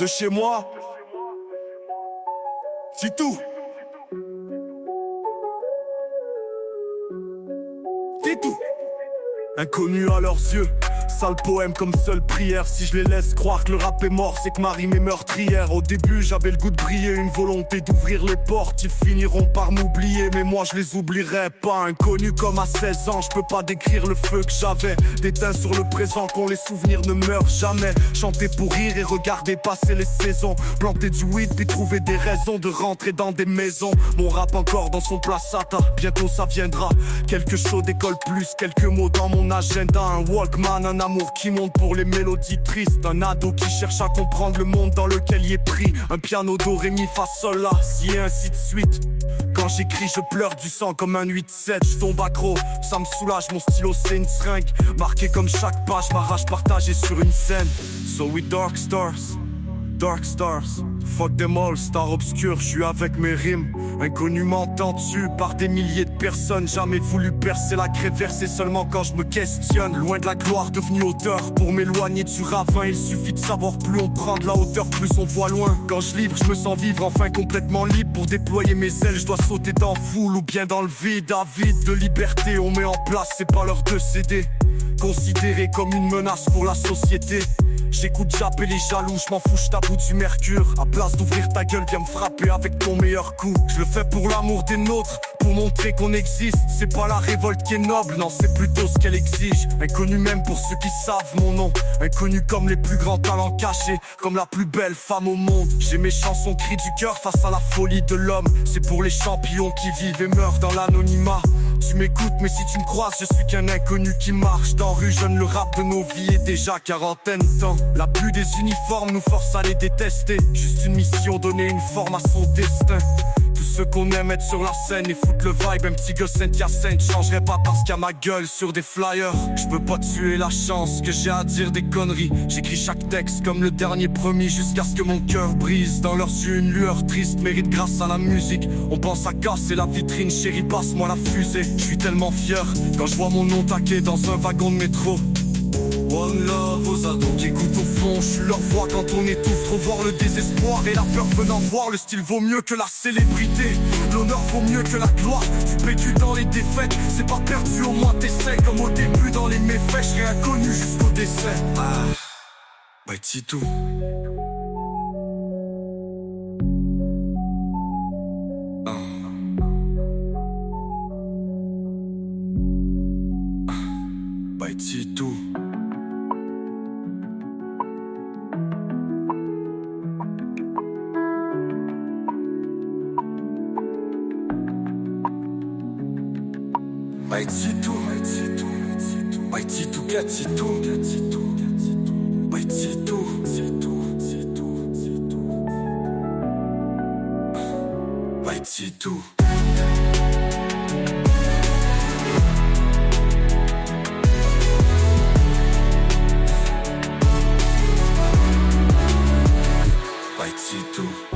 De chez moi, c'est tout. C'est tout. Inconnu à leurs yeux, sale poème comme seule prière. Si je les laisse croire que le rap est mort, c'est que ma rime est meurtrière. Au début j'avais le goût de briller, une volonté d'ouvrir les portes. Ils finiront par m'oublier, mais moi je les oublierai pas. Inconnu comme à 16 ans, je peux pas décrire le feu que j'avais. Déteint sur le présent, qu'on les souvenirs ne meurent jamais. Chanter pour rire et regarder passer les saisons. Planter du weed et trouver des raisons de rentrer dans des maisons. Mon rap encore dans son placata, bientôt ça viendra. Quelque chose d'école plus, quelques mots dans mon agenda. Un Walkman, un amour qui monte pour les mélodies tristes. Un ado qui cherche à comprendre le monde dans lequel il est pris. Un piano do, ré, mi, fa, sol, la, si et ainsi de suite. Quand j'écris je pleure du sang comme un 8-7. Je tombe accro, ça me soulage, mon stylo c'est une seringue. Marqué comme chaque page, ma rage partagée sur une scène. So we dark stars, dark stars. Fuck them all, star obscur, je suis avec mes rimes. Inconnument entendu par des milliers de personnes. Jamais voulu percer la craie versée seulement quand je me questionne. Loin de la gloire devenu auteur, pour m'éloigner du ravin il suffit de savoir, plus on prend de la hauteur, plus on voit loin. Quand je livre, je me sens vivre enfin complètement libre. Pour déployer mes ailes, je dois sauter dans foule ou bien dans le vide. Avide de liberté, on met en place, c'est pas l'heure de céder. Considéré comme une menace pour la société. J'écoute Jap et les jaloux, je m'en fous, j'taboue du mercure. À place d'ouvrir ta gueule, viens me frapper avec ton meilleur coup. Je le fais pour l'amour des nôtres, pour montrer qu'on existe. C'est pas la révolte qui est noble, non c'est plutôt ce qu'elle exige. Inconnu même pour ceux qui savent mon nom. Inconnu comme les plus grands talents cachés, comme la plus belle femme au monde. J'ai mes chansons cris du cœur face à la folie de l'homme. C'est pour les champions qui vivent et meurent dans l'anonymat. Tu m'écoutes mais si tu me croises, je suis qu'un inconnu qui marche dans rue jeune. Le rap de nos vies est déjà quarantaine temps. L'abus des uniformes nous force à les détester. Juste une mission, donner une forme à son destin. Tous ceux qu'on aime être sur la scène et foutre le vibe. Un petit gosse Saint-Hyacinthe changerait pas parce qu'il y a ma gueule sur des flyers. Je peux pas tuer la chance que j'ai à dire des conneries. J'écris chaque texte comme le dernier promis, jusqu'à ce que mon cœur brise. Dans leurs yeux une lueur triste mérite grâce à la musique. On pense à casser la vitrine, chérie passe-moi la fusée. Je suis tellement fier quand je vois mon nom taqué dans un wagon de métro. One love aux ados qui écoutent au fond. Je suis leur voix quand on étouffe. Trop voir le désespoir et la peur venant voir. Le style vaut mieux que la célébrité. L'honneur vaut mieux que la gloire. Tu pétues dans les défaites, c'est pas perdu, au moins t'essaies. Comme au début dans les méfaits, je serai inconnu jusqu'au décès. Bah c'est tout. Bah c'est tout. Baititu, baititu, baititu, baititu, baititu, baititu. Baititu.